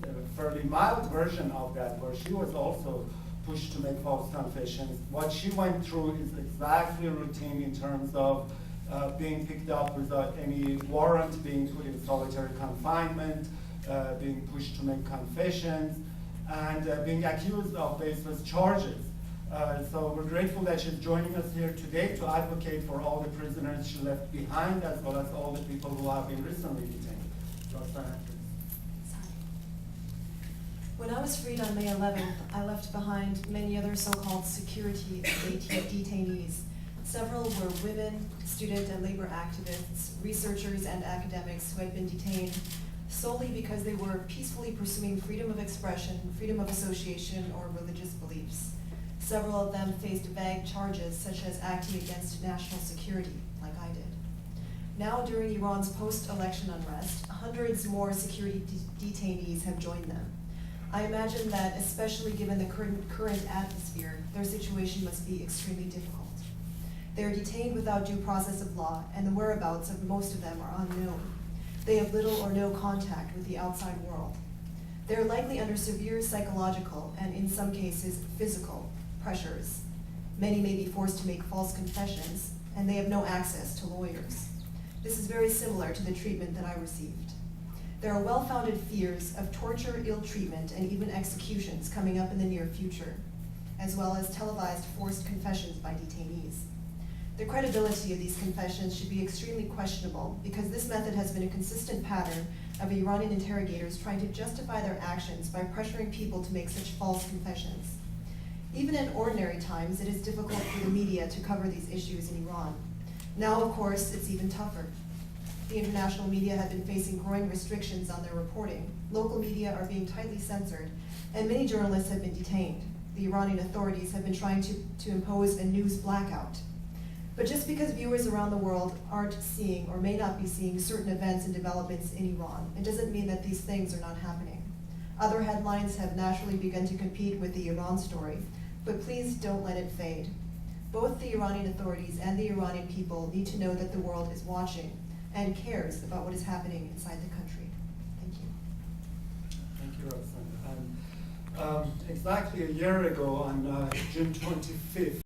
a fairly mild version of that, where she was also pushed to make false confessions. What she went through is exactly routine in terms of being picked up without any warrant, being put in solitary confinement, being pushed to make confessions, and being accused of baseless charges. So we're grateful that she's joining us here today to advocate for all the prisoners she left behind, as well as all the people who have been recently detained. Roxana. When I was freed on May 11th, I left behind many other so-called security detainees. Several were women, student and labor activists, researchers and academics who had been detained solely because they were peacefully pursuing freedom of expression, freedom of association, or religious beliefs. Several of them faced vague charges such as acting against national security, like I did. Now, during Iran's post-election unrest, hundreds more security detainees have joined them. I imagine that, especially given the current atmosphere, their situation must be extremely difficult. They are detained without due process of law, and the whereabouts of most of them are unknown. They have little or no contact with the outside world. They are likely under severe psychological and, in some cases, physical pressures. Many may be forced to make false confessions, and they have no access to lawyers. This is very similar to the treatment that I received. There are well-founded fears of torture, ill treatment, and even executions coming up in the near future, as well as televised forced confessions by detainees. The credibility of these confessions should be extremely questionable because this method has been a consistent pattern of Iranian interrogators trying to justify their actions by pressuring people to make such false confessions. Even in ordinary times, it is difficult for the media to cover these issues in Iran. Now, of course, it's even tougher. The international media have been facing growing restrictions on their reporting. Local media are being tightly censored, and many journalists have been detained. The Iranian authorities have been trying to impose a news blackout. But just because viewers around the world aren't seeing or may not be seeing certain events and developments in Iran, it doesn't mean that these things are not happening. Other headlines have naturally begun to compete with the Iran story, but please don't let it fade. Both the Iranian authorities and the Iranian people need to know that the world is watching and cares about what is happening inside the country. Thank you. Thank you, Roxana. Exactly a year ago, on June 25th,